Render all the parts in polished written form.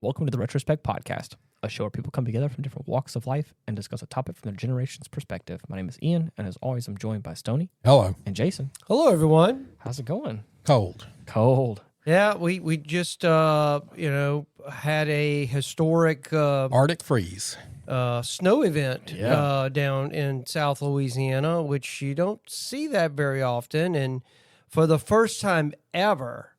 Welcome to the Retrospect podcast, a show where people come together from different walks of life and discuss a topic from their generation's perspective. My name is Ian, and as always, I'm joined by Stoney. Hello. And Jason. Hello, everyone. How's it going? Cold. Yeah, we just had a historic Arctic freeze. snow event down in South Louisiana, which you don't see that very often. And for the first time ever,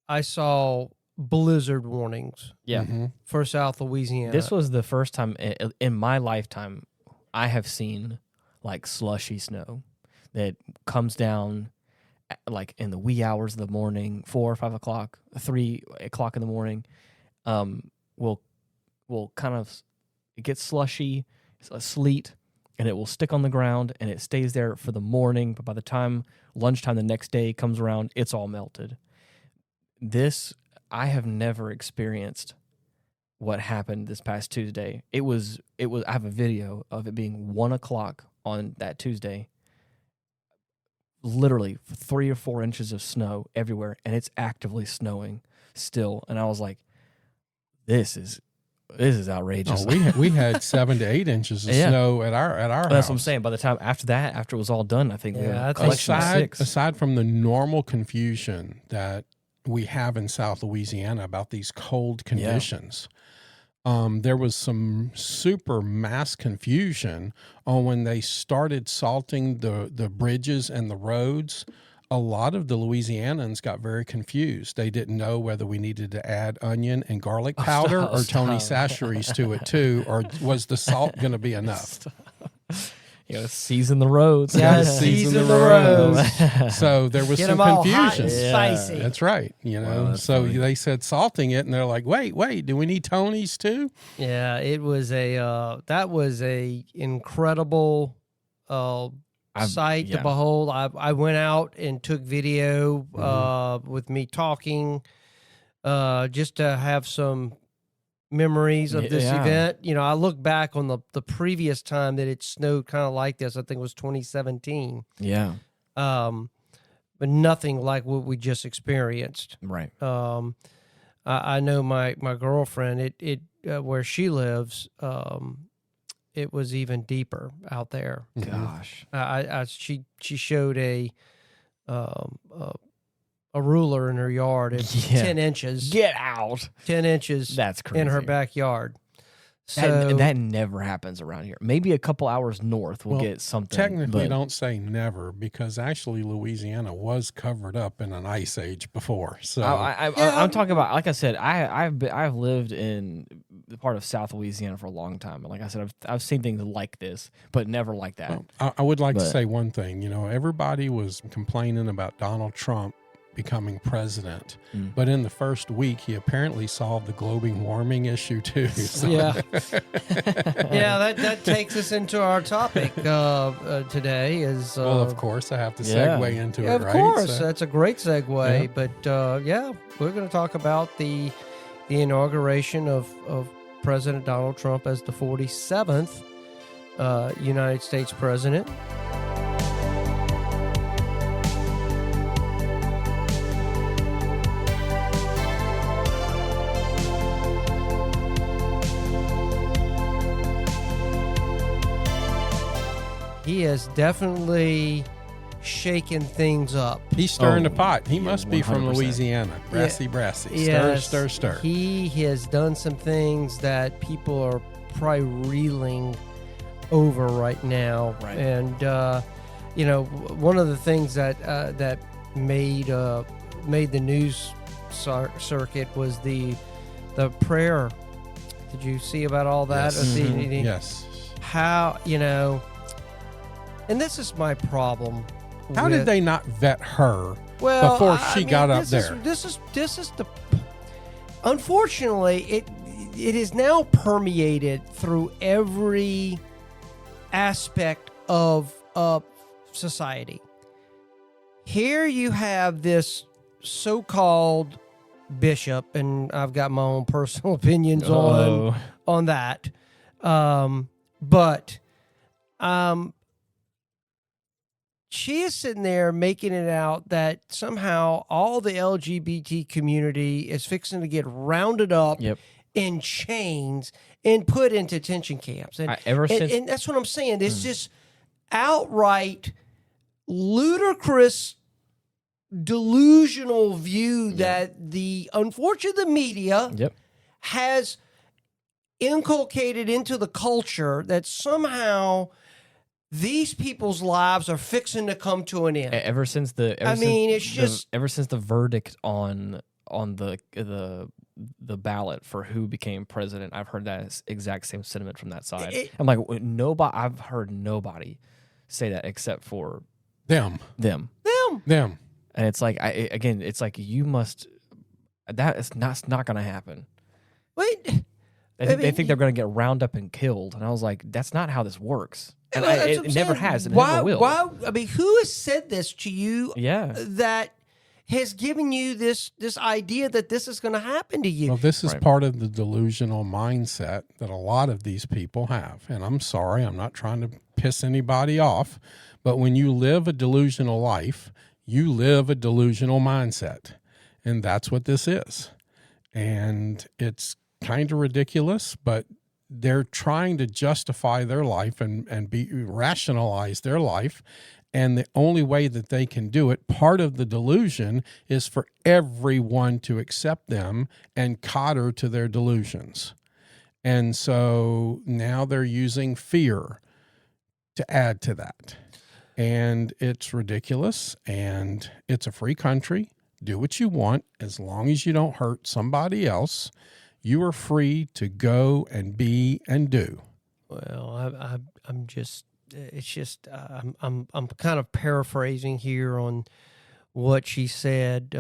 I saw blizzard warnings. Yeah. Mm-hmm. For South Louisiana. This was the first time in my lifetime I have seen like slushy snow that comes down like in the wee hours of the morning, 4 or 5 o'clock, 3 o'clock in the morning. Will kind of, it gets slushy, it's a sleet, and it will stick on the ground and it stays there for the morning. But by the time lunchtime the next day comes around, it's all melted. This, I have never experienced what happened this past Tuesday. It was. I have a video of it being 1 o'clock on that Tuesday. Literally 3 or 4 inches of snow everywhere, and it's actively snowing still. And I was like, "This is outrageous." Oh, we had 7 to 8 inches of snow at our house. That's what I'm saying. By the time after it was all done, I think we had a collection of 6. Aside from the normal confusion that we have in South Louisiana about these cold conditions, there was some super mass confusion on when they started salting the bridges and the roads. A lot of the Louisianans got very confused. They didn't know whether we needed to add onion and garlic powder or Tony Chachere's to it too, or was the salt going to be enough? Season the roads. Yeah, season the roads. So there was Get some them all confusion. hot and spicy. That's right. So funny. they said salting it, and they're like, wait, do we need Tony's too? Yeah, it was that was a incredible sight to behold. I went out and took video with me talking, just to have some memories of this event. I look back on the previous time that it snowed kind of like this. I think it was 2017. Yeah. But nothing like what we just experienced. Right. I know my girlfriend, it where she lives, it was even deeper out there. Gosh. She showed a ruler in her yard at 10 inches. Get out. 10 inches. That's crazy. In her backyard. So that never happens around here. Maybe a couple hours north we'll get something. Technically, don't say never, because actually Louisiana was covered up in an ice age before. So I'm talking about, like I said, I've lived in the part of South Louisiana for a long time, and like I said, I've seen things like this, but never like that. I would like to say one thing. Everybody was complaining about Donald Trump becoming president, but in the first week he apparently solved the global warming issue too. So. Yeah, that takes us into our topic today. Is well, of course, I have to segue into it, of right? Course, that's a great segue. But we're going to talk about the inauguration of President Donald Trump as the 47th United States president. He has definitely shaken things up. He's stirring the pot. He must be 100%. from Louisiana. Brassy. Yes, Stir. He has done some things that people are probably reeling over right now. Right. And, one of the things that made the news circuit was the prayer. Did you see about all that? Yes. Yes. How, and this is my problem. How did they not vet her Well, before she got up there? This is the. Unfortunately, it is now permeated through every aspect of society. Here you have this so-called bishop, and I've got my own personal opinions on that. But she is sitting there making it out that somehow all the LGBT community is fixing to get rounded up in chains and put into detention camps. And that's what I'm saying. It's just outright ludicrous, delusional view that unfortunately the media has inculcated into the culture that somehow these people's lives are fixing to come to an end. Ever since the verdict on the ballot for who became president, I've heard that exact same sentiment from that side. I'm like, I've heard nobody say that except for them. And it's like, it's like you must. That is not going to happen. Wait. They think they're going to get round up and killed, and I was like, that's not how this works. And it never has. It never will. Why? I mean, who has said this to you? Yeah. That has given you this idea that this is going to happen to you. Well, this is part of the delusional mindset that a lot of these people have. And I'm sorry, I'm not trying to piss anybody off, but when you live a delusional life, you live a delusional mindset. And that's what this is. And it's kind of ridiculous, but they're trying to justify their life and rationalize their life. And the only way that they can do it, part of the delusion, is for everyone to accept them and cater to their delusions. And so now they're using fear to add to that. And it's ridiculous, and it's a free country. Do what you want as long as you don't hurt somebody else. You are free to go and be and do. Well, I'm just. It's just I'm kind of paraphrasing here on what she said,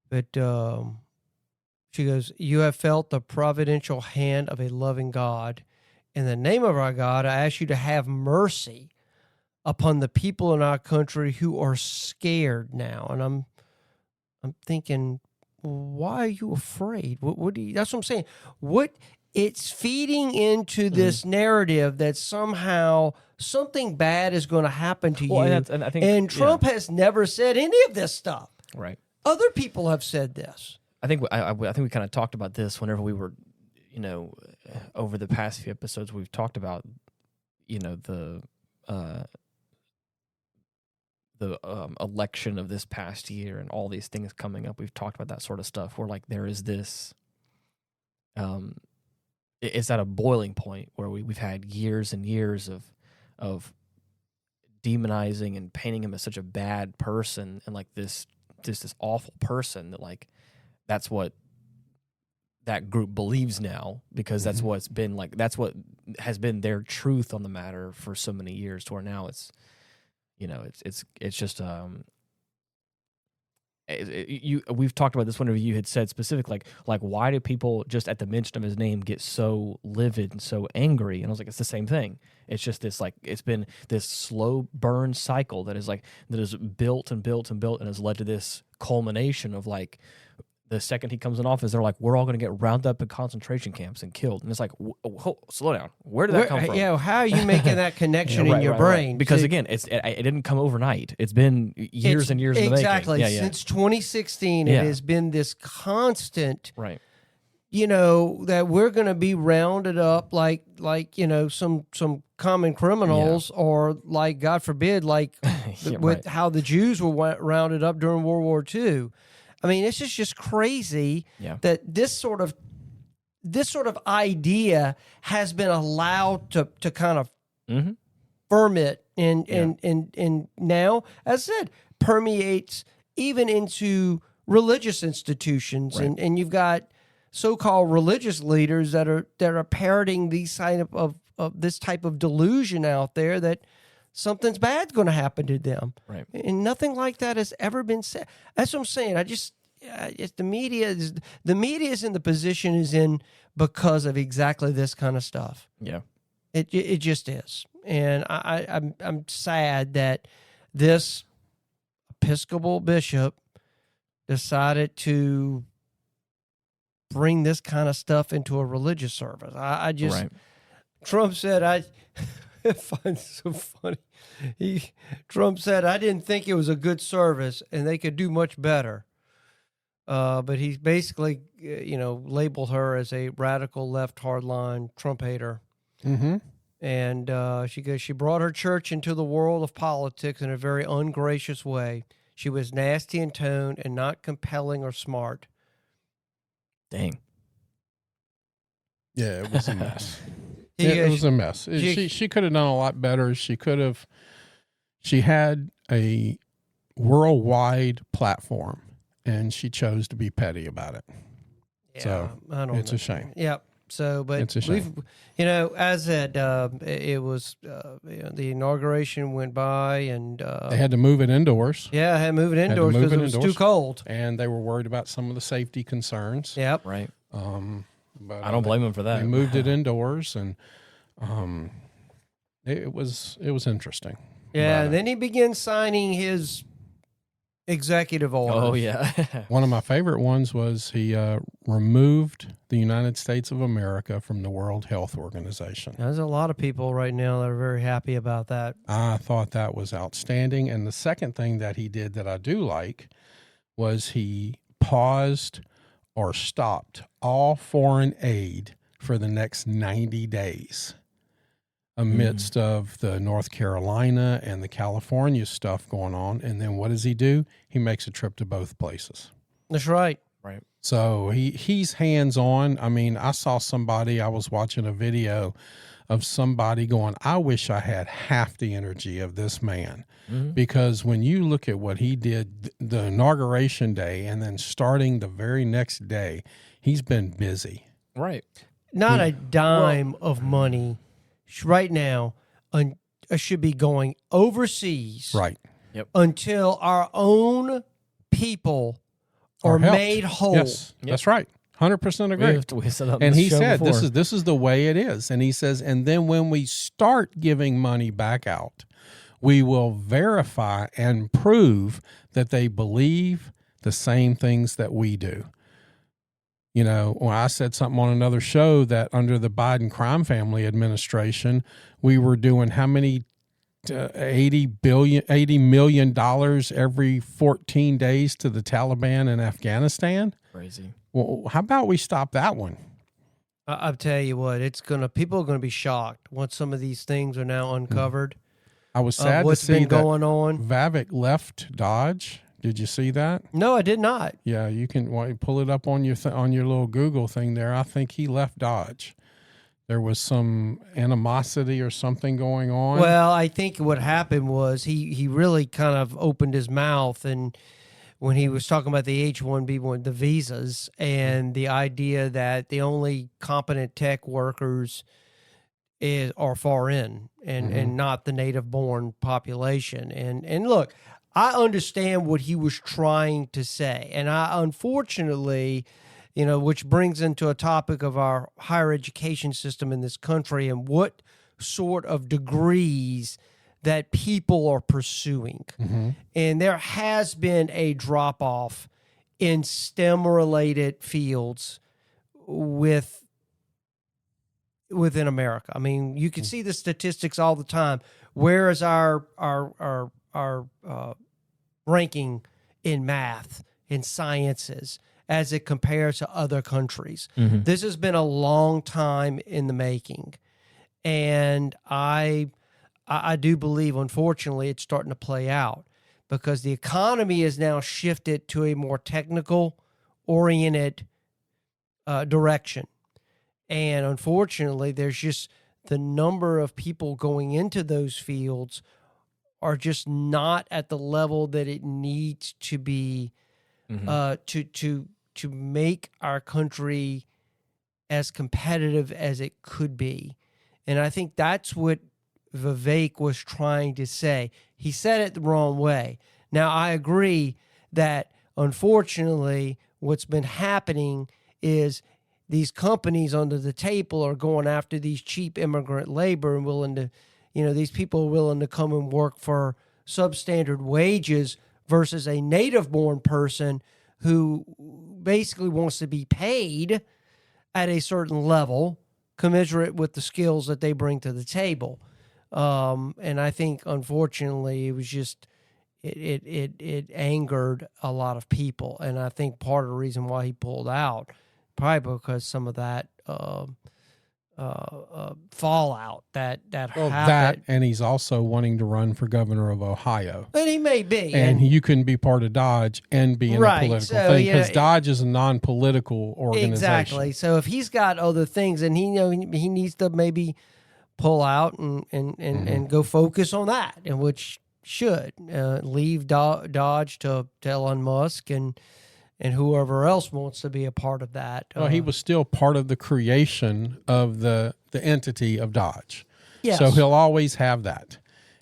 but she goes, "You have felt the providential hand of a loving God. In the name of our God, I ask you to have mercy upon the people in our country who are scared now." And I'm thinking, why are you afraid? What do you? That's what I'm saying. It's feeding into this narrative that somehow something bad is going to happen to you. And Trump has never said any of this stuff. Right. Other people have said this. I think we kind of talked about this whenever we were, over the past few episodes, we've talked about, the election of this past year and all these things coming up. We've talked about that sort of stuff where like there is this, it's at a boiling point where we've had years and years of demonizing and painting him as such a bad person and like this awful person that like that's what that group believes now because that's what's been like that's what has been their truth on the matter for so many years to where now it's it's just we've talked about this whenever you had said specific like why do people just at the mention of his name get so livid and so angry? And I was like, it's the same thing. It's just this like it's been this slow burn cycle that is built and built and built and has led to this culmination of like the second he comes in office, they're like, we're all going to get rounded up in concentration camps and killed. And it's like, slow down. Where did that come from? Yeah, how are you making that connection in your brain? Right. Because again, it didn't come overnight. It's been years and years in the making. Exactly. Since 2016, it has been this constant, right? That we're going to be rounded up like some common criminals or like, God forbid, like how the Jews were rounded up during World War II. I mean, it's just crazy that this sort of idea has been allowed to kind of ferment and now, as I said, permeates even into religious institutions, and you've got so-called religious leaders that are parroting these kind of this type of delusion out there that something's bad's going to happen to them. Right. And nothing like that has ever been said. That's what I'm saying. The media is in the position is in because of exactly this kind of stuff. Yeah. It just is. And I'm sad that this Episcopal bishop decided to bring this kind of stuff into a religious service. Trump said, find it so funny. Trump said, "I didn't think it was a good service, and they could do much better." But he basically, labeled her as a radical left hardline Trump hater. Mm-hmm. And she goes, she brought her church into the world of politics in a very ungracious way. She was nasty in tone and not compelling or smart. Dang. Yeah, it was a mess. It was a mess. She could have done a lot better. She had a worldwide platform, and she chose to be petty about it. Yeah, so I don't it's know. a shame. Yep. So, but it's a shame. As said, it was the inauguration went by, and they had to move it indoors. Yeah, I had to move it indoors because it was too cold, and they were worried about some of the safety concerns. Yep. Right. But I don't blame them for that. They moved it indoors, and it was interesting. Yeah, and then he began signing his executive orders. Oh, yeah. One of my favorite ones was he removed the United States of America from the World Health Organization. There's a lot of people right now that are very happy about that. I thought that was outstanding. And the second thing that he did that I do like was he paused or stopped all foreign aid for the next 90 days. Amidst of the North Carolina and the California stuff going on. And then what does he do? He makes a trip to both places. That's right. Right. So he's hands-on. I mean, I was watching a video of somebody going, I wish I had half the energy of this man. Mm-hmm. Because when you look at what he did the inauguration day and then starting the very next day, he's been busy. Right. Not a dime of money right now should be going overseas, right? Yep. Until our own people are made whole. Yes, that's right. 100% agree. We set up and he said, before. "This is the way it is." And he says, "And then when we start giving money back out, we will verify and prove that they believe the same things that we do." You know, when I said something on another show that under the Biden crime family administration, we were doing how many $80 million every 14 days to the Taliban in Afghanistan. Crazy. Well, how about we stop that one? I'll tell you what, people are going to be shocked once some of these things are now uncovered. I was sad to see that going on. Vivek left Dodge. Did you see that? No, I did not. Yeah, you can pull it up on your little Google thing there. I think he left Dodge. There was some animosity or something going on. Well, I think what happened was he really kind of opened his mouth, and when he was talking about the H-1B1, the visas, and the idea that the only competent tech workers are foreign and not the native-born population. And look, I understand what he was trying to say, and I unfortunately, which brings into a topic of our higher education system in this country and what sort of degrees that people are pursuing. Mm-hmm. And there has been a drop-off in STEM-related fields within America. I mean, you can see the statistics all the time. Where is our ranking in math, in sciences, as it compares to other countries? Mm-hmm. This has been a long time in the making. And I do believe, unfortunately, it's starting to play out because the economy is now shifted to a more technical-oriented direction. And unfortunately, there's just the number of people going into those fields are just not at the level that it needs to be to make our country as competitive as it could be. And I think that's what Vivek was trying to say. He said it the wrong way. Now, I agree that, unfortunately, what's been happening is these companies under the table are going after these cheap immigrant labor and willing to, these people are willing to come and work for substandard wages versus a native-born person who basically wants to be paid at a certain level, commensurate with the skills that they bring to the table. And I think, unfortunately, it was just it angered a lot of people. And I think part of the reason why he pulled out, probably because some of that fallout that happened. And he's also wanting to run for governor of Ohio. And he may be. And you couldn't be part of Dodge and be in a political thing, because Dodge is a non-political organization. Exactly. So if he's got other things, and he needs to maybe pull out and go focus on that, and which should leave Dodge to Elon Musk and whoever else wants to be a part of that. Well, he was still part of the creation of the entity of Dodge. Yes. So he'll always have that.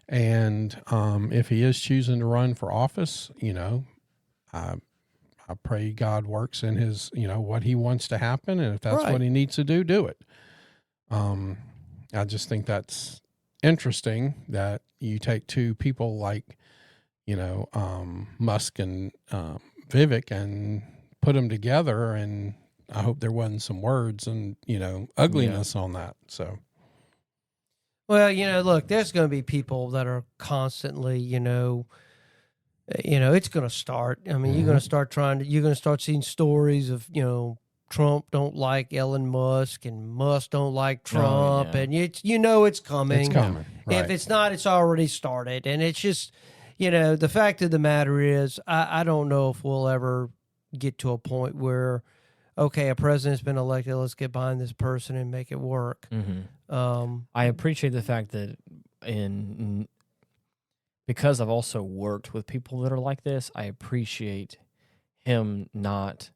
And if he is choosing to run for office, I pray God works in his, what he wants to happen. And if that's what he needs to do, do it. I just think that's interesting that you take two people like, Musk and Vivek and put them together, and I hope there wasn't some words and ugliness on that. So, well, look, there's going to be people that are constantly, it's going to start. I mean, you're going to start seeing stories of Trump don't like Elon Musk and Musk don't like Trump, and it's coming. It's coming. Right. If it's not, it's already started, and it's just. The fact of the matter is, I don't know if we'll ever get to a point where, okay, a president's been elected, let's get behind this person and make it work. Mm-hmm. I appreciate the fact that because I've also worked with people that are like this, I appreciate him not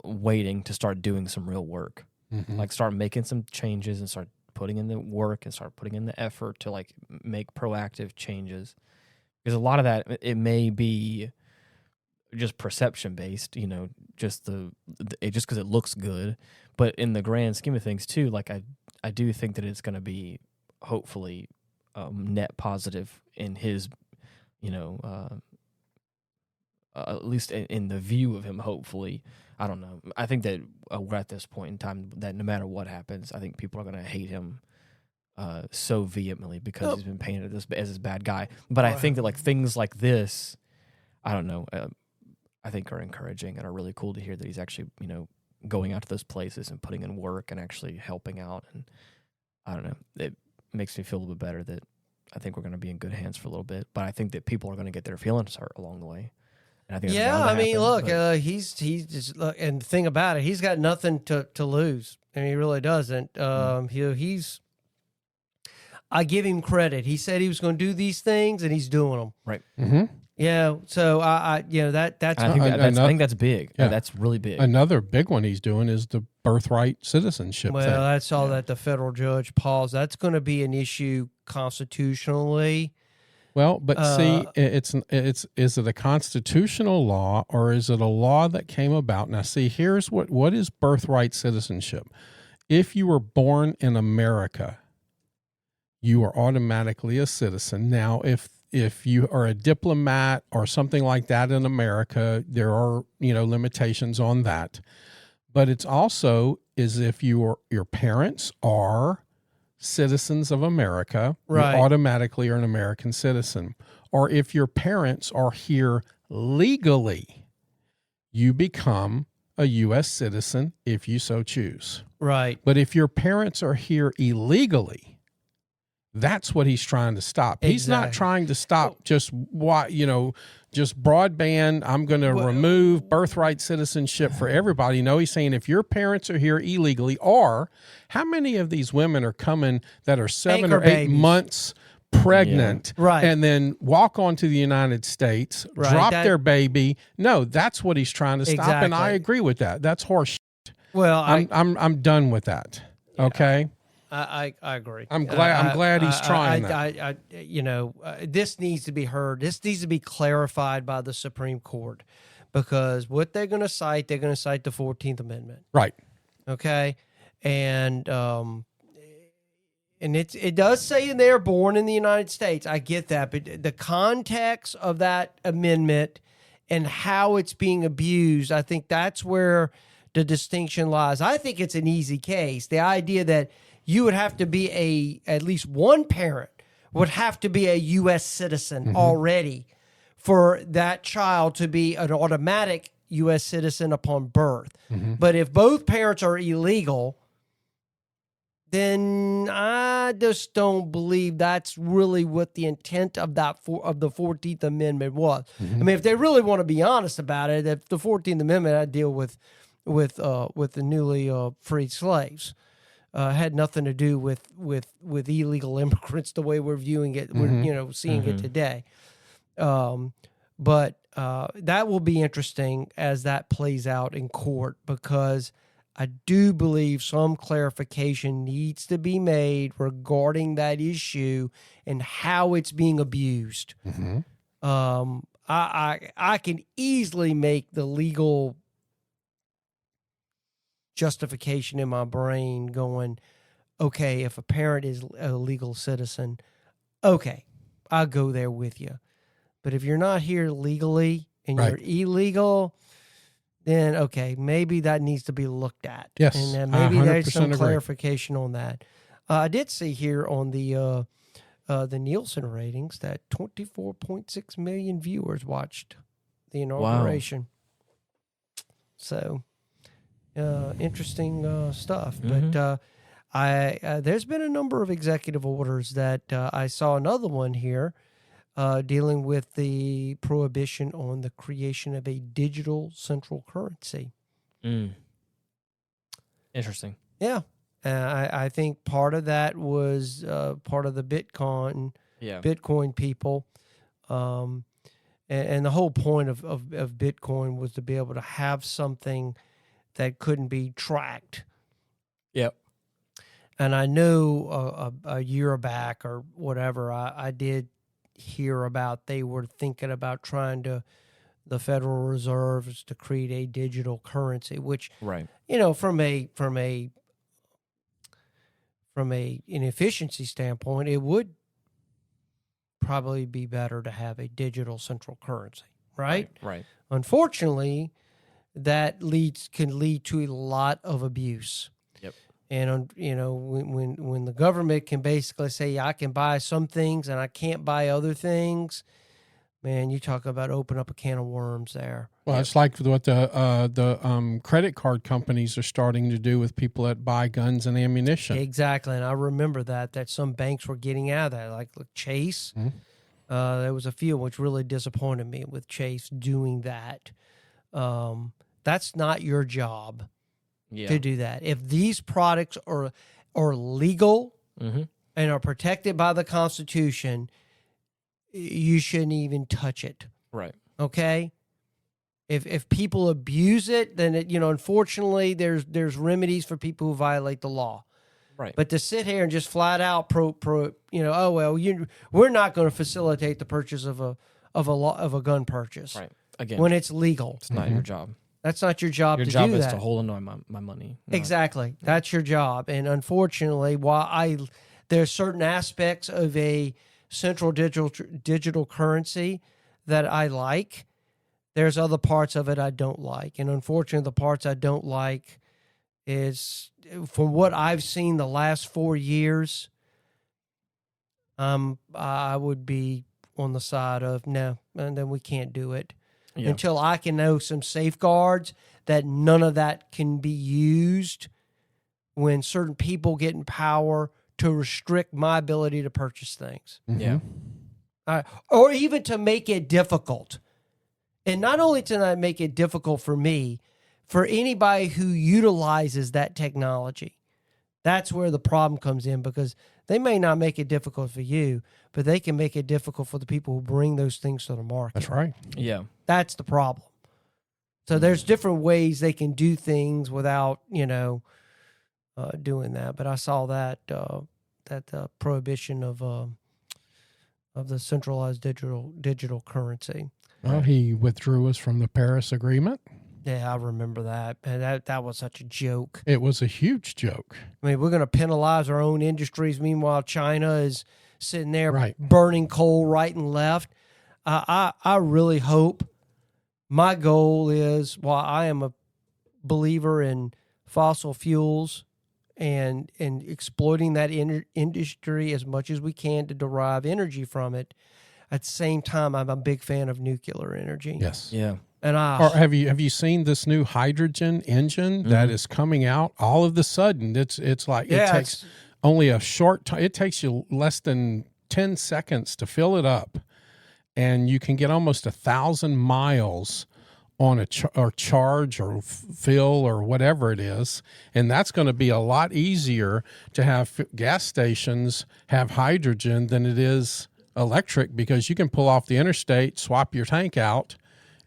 waiting to start doing some real work. Mm-hmm. Like start making some changes and start putting in the work and start putting in the effort to like make proactive changes. Because a lot of that, it may be just perception based, just just because it looks good. But in the grand scheme of things, too, like I do think that it's going to be hopefully net positive in his, at least in the view of him. Hopefully, I don't know. I think that we're at this point in time that no matter what happens, I think people are going to hate him. So vehemently because he's been painted as this bad guy. But I think that like things like this, I don't know, I think are encouraging and are really cool to hear that he's actually, going out to those places and putting in work and actually helping out. And I don't know, it makes me feel a little bit better that I think we're going to be in good hands for a little bit. But I think that people are going to get their feelings hurt along the way. And I think he's just and the thing about it, he's got nothing to lose, and he really doesn't. I give him credit. He said he was going to do these things, and he's doing them. Right. Mm-hmm. Yeah. So I think that's big. Yeah. That's really big. Another big one he's doing is the birthright citizenship thing. That's all that the federal judge paused. That's going to be an issue constitutionally. Well, but see, is it a constitutional law or is it a law that came about? Now, see, here's what is birthright citizenship. If you were born in America, you are automatically a citizen. Now, if you are a diplomat or something like that in America, there are, limitations on that. But it's also is if your parents are citizens of America, right, you automatically are an American citizen. Or if your parents are here legally, you become a U.S. citizen if you so choose. Right. But if your parents are here illegally, that's what he's trying to stop. Exactly. He's not trying to stop just broadband. I'm going to remove birthright citizenship for everybody. No, he's saying if your parents are here illegally, or how many of these women are coming that are 7 or 8 months pregnant, right, and then walk onto the United States, drop their baby. No, that's what he's trying to stop, and I agree with that. That's horse shit. Well, I'm done with that. Okay. I agree. I'm glad he's trying that. This needs to be heard. This needs to be clarified by the Supreme Court, because what they're going to cite the 14th Amendment. Right. Okay. And it does say in there, born in the United States. I get that, but the context of that amendment and how it's being abused, I think that's where the distinction lies. I think it's an easy case. The idea that you would have to be at least one parent would have to be a U.S. citizen already for that child to be an automatic U.S. citizen upon birth. But if both parents are illegal, then I just don't believe that's really what the intent of the 14th Amendment was. I mean, if they really want to be honest about it, if the 14th Amendment had to deal with the newly freed slaves, had nothing to do with illegal immigrants the way we're viewing it, we're seeing it today. But that will be interesting as that plays out in court, because I do believe some clarification needs to be made regarding that issue and how it's being abused. I can easily make the legal justification in my brain going, okay, if a parent is a legal citizen, okay, I'll go there with you. But if you're not here legally and you're illegal, then okay, maybe that needs to be looked at. Yes, and then maybe there's some agree. clarification on that. I did see here on the Nielsen ratings that 24.6 million viewers watched the inauguration. Wow. So interesting stuff. But there's been a number of executive orders that I saw another one here. Dealing with the prohibition on the creation of a digital central currency. Interesting. Yeah. I think part of that was part of the Bitcoin people. And the whole point of Bitcoin was to be able to have something that couldn't be tracked. Yep. And I know a year back or whatever, I did hear about they were thinking about trying to the Federal Reserve to create a digital currency, which from an efficiency standpoint, it would probably be better to have a digital central currency, right? Unfortunately, that can lead to a lot of abuse. And when the government can basically say, I can buy some things and I can't buy other things, man, you talk about open up a can of worms there. Well, it's like what the credit card companies are starting to do with people that buy guns and ammunition. Exactly, and I remember that some banks were getting out of that, like Chase. There was a few which really disappointed me with Chase doing that. That's not your job. To do that. If these products are legal and are protected by the Constitution, you shouldn't even touch it. Right. Okay? If people abuse it, then unfortunately there's remedies for people who violate the law. Right. But to sit here and just flat out we're not going to facilitate the purchase of a gun purchase. Right. Again, when it's legal. It's not your job. That's not your job to do that. Your job is to hold on to my money. Exactly. That's your job. And unfortunately, while there's certain aspects of a central digital currency that I like, there's other parts of it I don't like. And unfortunately, the parts I don't like is, from what I've seen the last 4 years, I would be on the side of no, and then we can't do it. Until I can know some safeguards that none of that can be used when certain people get in power to restrict my ability to purchase things. Yeah. Or even to make it difficult. And not only to not make it difficult for me, for anybody who utilizes that technology. That's where the problem comes in, because they may not make it difficult for you, but they can make it difficult for the people who bring those things to the market. That's right. Yeah. That's the problem. So there's different ways they can do things without, doing that. But I saw that prohibition of the centralized digital currency. Well, he withdrew us from the Paris Agreement. Yeah, I remember that. And that was such a joke. It was a huge joke. I mean, we're going to penalize our own industries. Meanwhile, China is sitting there burning coal right and left. I really hope, my goal is, while I am a believer in fossil fuels and exploiting that industry as much as we can to derive energy from it. At the same time, I'm a big fan of nuclear energy. Yes. Yeah. And or have you seen this new hydrogen engine that is coming out? All of a sudden, it's like it takes only a short time. It takes you less than 10 seconds to fill it up, and you can get almost 1,000 miles on a charge or fill or whatever it is. And that's going to be a lot easier to have gas stations have hydrogen than it is electric, because you can pull off the interstate, swap your tank out,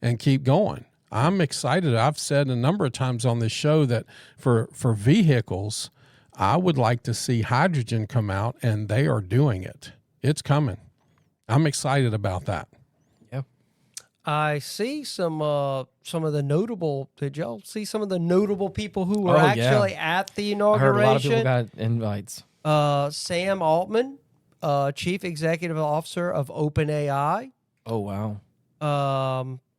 and keep going. I'm excited. I've said a number of times on this show that for vehicles, I would like to see hydrogen come out, and they are doing it. It's coming. I'm excited about that. Yep. I see some of the notable. Did y'all see some of the notable people who were actually at the inauguration? I heard a lot of people got invites. Sam Altman, Chief Executive Officer of OpenAI. Oh wow.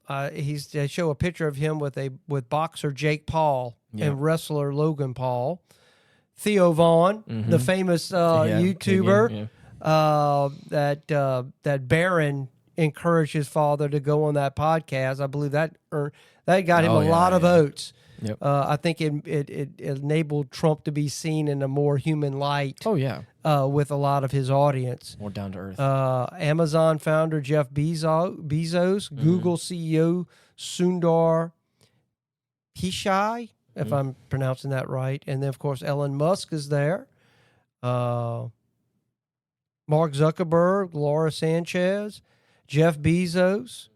They show a picture of him with boxer Jake Paul and wrestler Logan Paul. Theo Vaughn, the famous YouTuber, that Barron encouraged his father to go on that podcast. I believe that got him a lot of votes. Yep. I think it enabled Trump to be seen in a more human light. Oh yeah. With a lot of his audience. More down to earth. Amazon founder Jeff Bezos, Google CEO Sundar Pichai, if I'm pronouncing that right, and then of course Elon Musk is there. Mark Zuckerberg, Laura Sanchez, Jeff Bezos.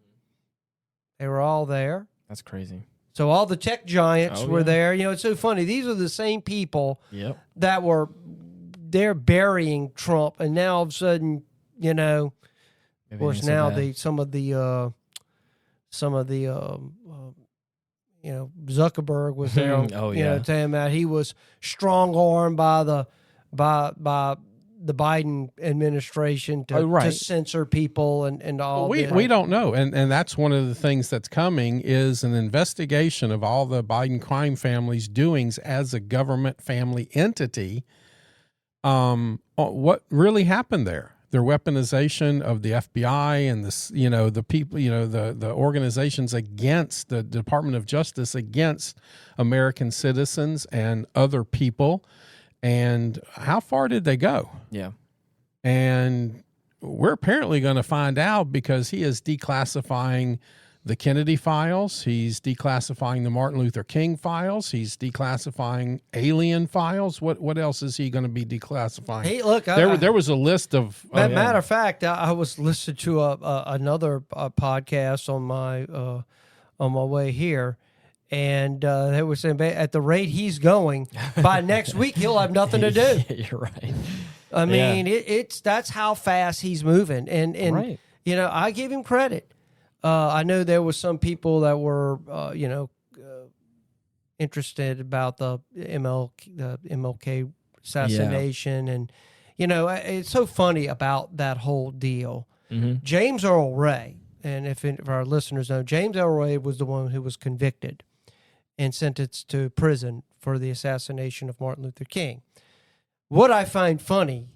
They were all there. That's crazy. So all the tech giants were there. You know, it's so funny. These are the same people that were there burying Trump, and now all of a sudden, you know, of course now some of the Zuckerberg was there. You know, saying that he was strong armed by the Biden administration to censor people and all. We don't know, and that's one of the things that's coming is an investigation of all the Biden crime family's doings as a government family entity. What really happened there? Their weaponization of the FBI and the people, the organizations against the Department of Justice against American citizens and other people. And how far did they go? Yeah. And we're apparently going to find out, because he is declassifying the Kennedy files. He's declassifying the Martin Luther King files. He's declassifying alien files. What else is he going to be declassifying? Hey, look, there was a list of. Matter of fact, I was listening to another podcast on my way here, and they were saying at the rate he's going, by next week he'll have nothing to do. You're right. I mean, that's how fast he's moving, and you know, I give him credit. I know there was some people that were interested about the MLK assassination, and you know, it's so funny about that whole deal. James Earl Ray, and if our listeners know, James Earl Ray was the one who was convicted and sentenced to prison for the assassination of Martin Luther King. What I find funny,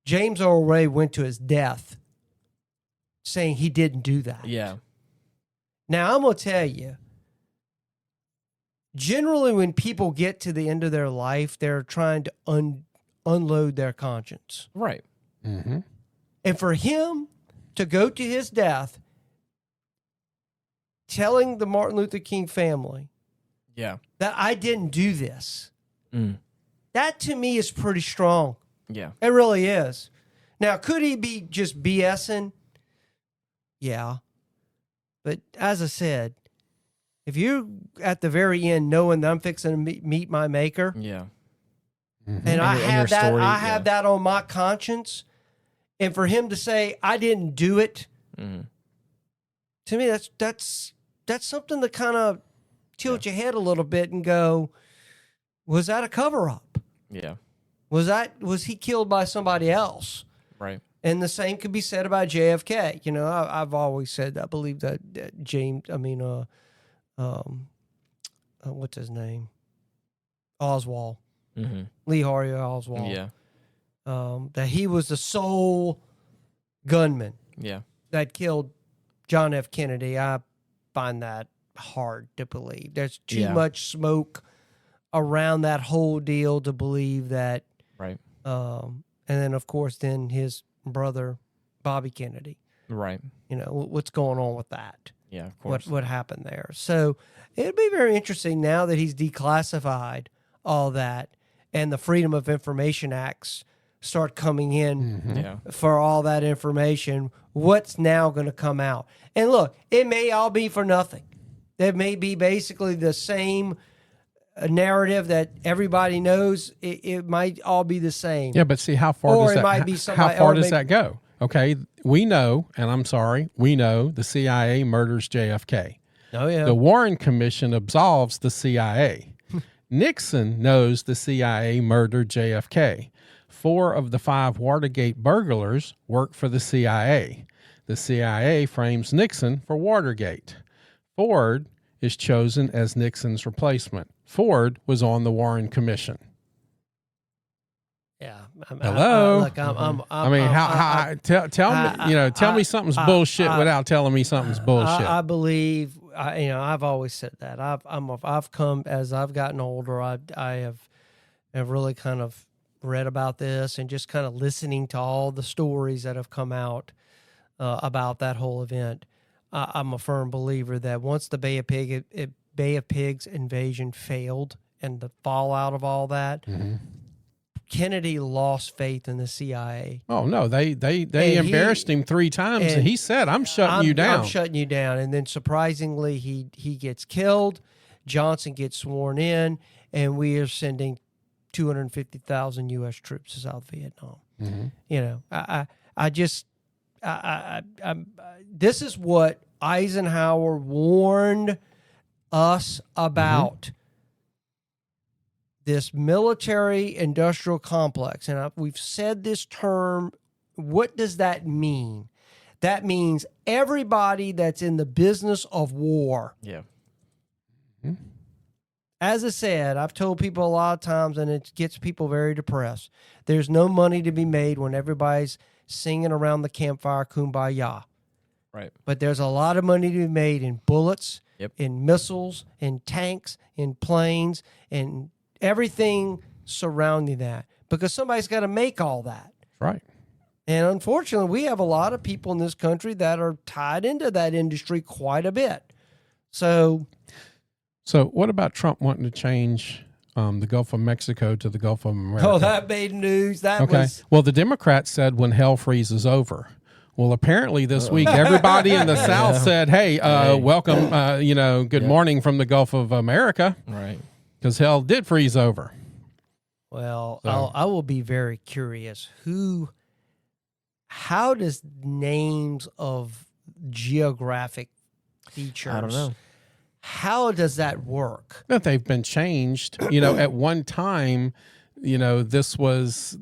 James Earl Ray went to his death saying he didn't do that. Yeah. Now, I'm going to tell you, generally when people get to the end of their life, they're trying to unload their conscience. Right. Mm-hmm. And for him to go to his death telling the Martin Luther King family that I didn't do this, that to me is pretty strong. Yeah. It really is. Now, could he be just BSing? Yeah. But as I said, if you're at the very end knowing that I'm fixing to meet my maker, and I have that on my conscience, and for him to say I didn't do it, to me that's something to kind of tilt your head a little bit and go, was that a cover up? Yeah. Was he killed by somebody else? Right. And the same could be said about JFK. You know, I've always said, I believe that what's his name? Oswald. Lee Harvey Oswald. Yeah. That he was the sole gunman. Yeah. That killed John F. Kennedy. I find that hard to believe. There's too much smoke around that whole deal to believe that. Right. And then, of course, then his brother, Bobby Kennedy. Right. You know, what's going on with that? Yeah, of course. What happened there? So it'd be very interesting now that he's declassified all that and the Freedom of Information Acts start coming in for all that information. What's now going to come out? And look, it may all be for nothing. It may be basically the same narrative that everybody knows. It might all be the same. Yeah, but see, how far does that go? Okay, we know, and I'm sorry, we know the CIA murders JFK. Oh, yeah. The Warren Commission absolves the CIA. Nixon knows the CIA murdered JFK. 4 of the 5 Watergate burglars work for the CIA. The CIA frames Nixon for Watergate. Ford is chosen as Nixon's replacement. Ford was on the Warren Commission. Yeah. Hello. Tell me something's bullshit without telling me something's bullshit. I believe, I've always said that. I've come as I've gotten older. I have really kind of read about this and just kind of listening to all the stories that have come out about that whole event. I'm a firm believer that once the Bay of Pigs invasion failed and the fallout of all that. Kennedy lost faith in the CIA. Oh no, they embarrassed him 3 times, and he said, "I'm shutting you down. I'm shutting you down." And then surprisingly, he gets killed. Johnson gets sworn in, and we are sending 250,000 U.S. troops to South Vietnam. This is what Eisenhower warned us about. This military-industrial complex. And we've said this term. What does that mean? That means everybody that's in the business of war. Yeah. As I said, I've told people a lot of times, and it gets people very depressed. There's no money to be made when everybody's singing around the campfire, Kumbaya. Right. But there's a lot of money to be made in bullets, in missiles, in tanks, in planes, in everything surrounding that, because somebody's got to make all that. Right. And unfortunately, we have a lot of people in this country that are tied into that industry quite a bit. So what about Trump wanting to change the Gulf of Mexico to the Gulf of America? Oh, that made news. Well, the Democrats said when hell freezes over. Well, apparently this week, everybody in the South said, hey, welcome, good morning from the Gulf of America. Right. Because hell did freeze over. Well, I will be very curious. How does names of geographic features, I don't know. How does that work? That they've been changed. At one time, this was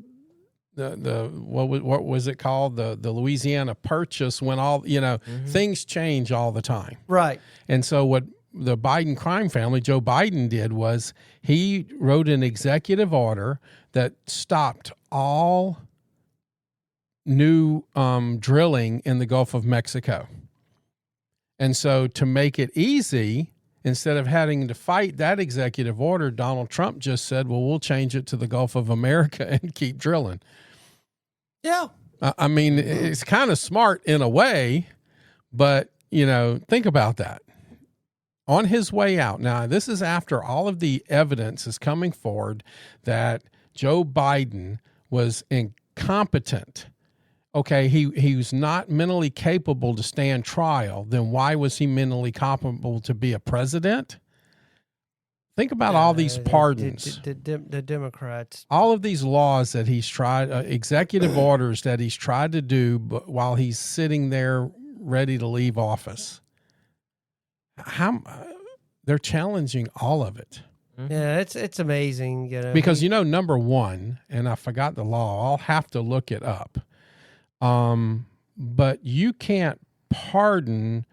the what was it called? The Louisiana Purchase, when all, things change all the time. Right. And so what the Biden crime family, Joe Biden, did was he wrote an executive order that stopped all new drilling in the Gulf of Mexico. And so to make it easy, instead of having to fight that executive order, Donald Trump just said, well, we'll change it to the Gulf of America and keep drilling. Yeah. I mean, it's kind of smart in a way, but, think about that. On his way out. Now, this is after all of the evidence is coming forward that Joe Biden was incompetent. Okay, he was not mentally capable to stand trial. Then why was he mentally capable to be a president? Think about all these pardons. The Democrats. All of these laws that he's tried, executive orders that he's tried to do while he's sitting there ready to leave office. They're challenging all of it. Yeah, it's amazing. Because, number one, and I forgot the law, I'll have to look it up. But you can't pardon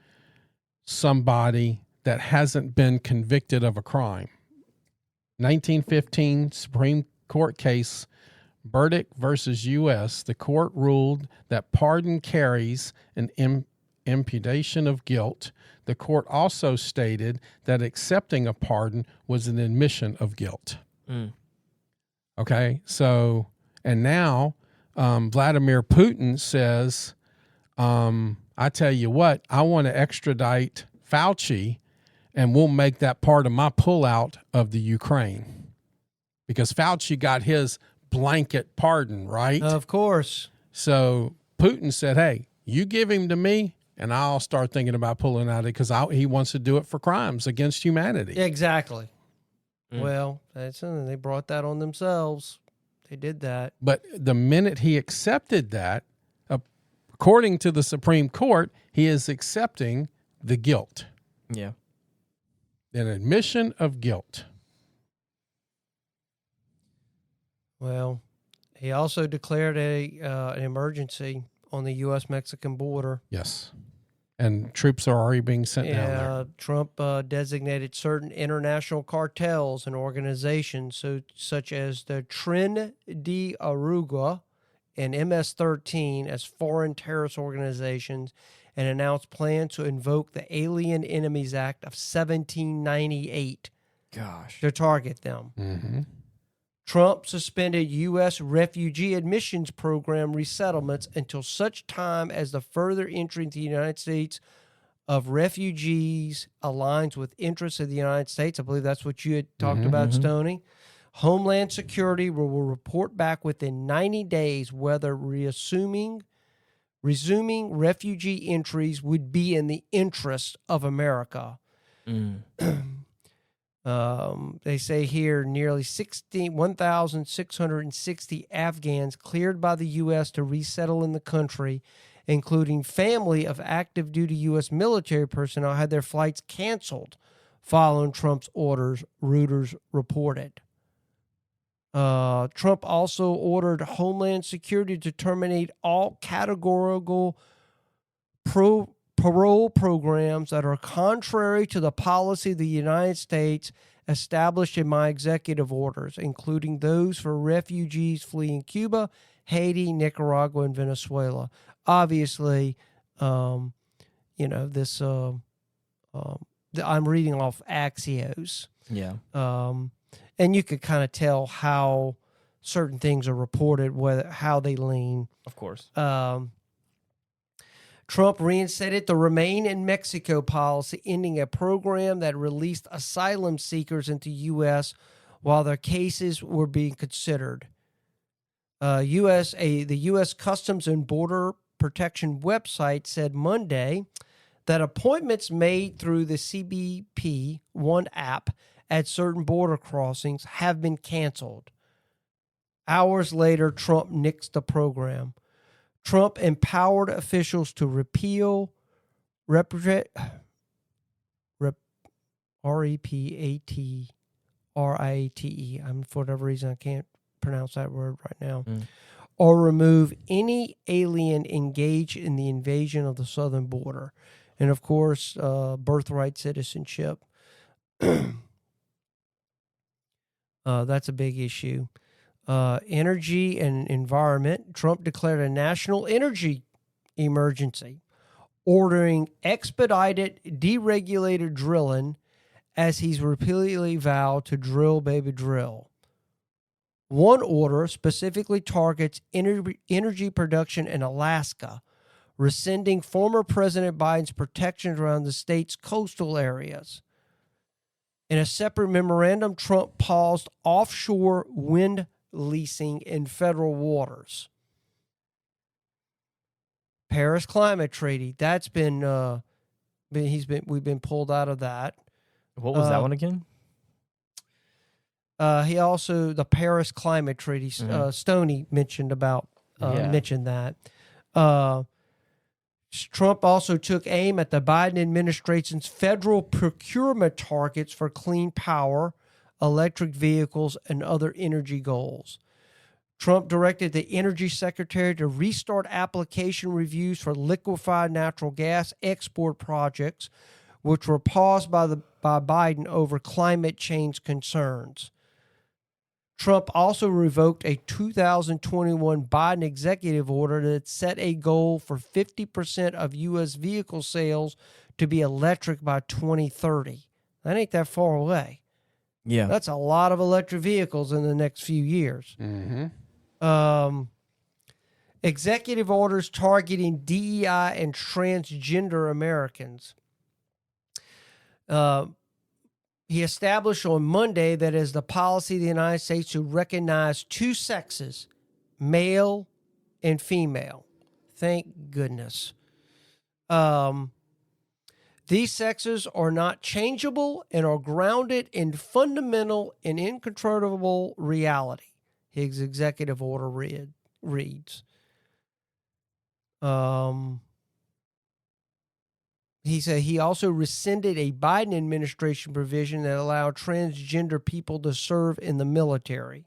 somebody that hasn't been convicted of a crime. 1915 Supreme court case Burdick versus U.S., the court ruled that pardon carries an imputation of guilt. The court also stated that accepting a pardon was an admission of guilt. Okay, so, and now Vladimir Putin says, I tell you what, I want to extradite Fauci, and we'll make that part of my pullout of the Ukraine. Because Fauci got his blanket pardon, right? Of course. So Putin said, hey, you give him to me, and I'll start thinking about pulling out of it because he wants to do it for crimes against humanity. Exactly. Well, that's something. They brought that on themselves. They did that. But the minute he accepted that, according to the Supreme Court, he is accepting the guilt. Yeah. An admission of guilt. Well, he also declared an emergency on the U.S.-Mexican border. Yes. And troops are already being sent down there. Trump designated certain international cartels and organizations such as the Tren de Aragua and MS-13 as foreign terrorist organizations and announced plans to invoke the Alien Enemies Act of 1798 to target them. Mm-hmm. Trump suspended U.S. refugee admissions program resettlements until such time as the further entry into the United States of refugees aligns with interests of the United States. I believe that's what you had talked about, Stoney. Homeland Security will report back within 90 days whether resuming refugee entries would be in the interest of America. They say here nearly 1,660 Afghans cleared by the U.S. to resettle in the country, including family of active duty U.S. military personnel, had their flights canceled following Trump's orders, Reuters reported. Trump also ordered Homeland Security to terminate all categorical parole programs that are contrary to the policy of the United States established in my executive orders, including those for refugees fleeing Cuba, Haiti, Nicaragua, and Venezuela. Obviously, this I'm reading off Axios. Yeah. And you could kind of tell how certain things are reported, how they lean. Of course. Trump reinstated the Remain in Mexico policy, ending a program that released asylum seekers into U.S. while their cases were being considered. The U.S. Customs and Border Protection website said Monday that appointments made through the CBP One app at certain border crossings have been canceled. Hours later, Trump nixed the program. Trump empowered officials to repeal R-E-P-A-T-R-I-A-T-E. For whatever reason, I can't pronounce that word right now. Or remove any alien engaged in the invasion of the southern border. And, of course, birthright citizenship. That's a big issue. Energy and environment. Trump declared a national energy emergency, ordering expedited, deregulated drilling as he's repeatedly vowed to drill, baby, drill. One order specifically targets energy production in Alaska, rescinding former President Biden's protections around the state's coastal areas. In a separate memorandum, Trump paused offshore wind leasing in federal waters. Paris Climate Treaty, that's been we've been pulled out of that. What was that one again? He also the Paris Climate Treaty. Stoney mentioned mentioned that. Trump also took aim at the Biden administration's federal procurement targets for clean power, electric vehicles, and other energy goals. Trump directed the Energy Secretary to restart application reviews for liquefied natural gas export projects, which were paused by Biden over climate change concerns. Trump also revoked a 2021 Biden executive order that set a goal for 50% of U.S. vehicle sales to be electric by 2030. That ain't that far away. Yeah. That's a lot of electric vehicles in the next few years. Mm-hmm. Executive orders targeting DEI and transgender Americans. He established on Monday that it is the policy of the United States to recognize two sexes, male and female. Thank goodness. These sexes are not changeable and are grounded in fundamental and incontrovertible reality, his executive order reads. He said he also rescinded a Biden administration provision that allowed transgender people to serve in the military.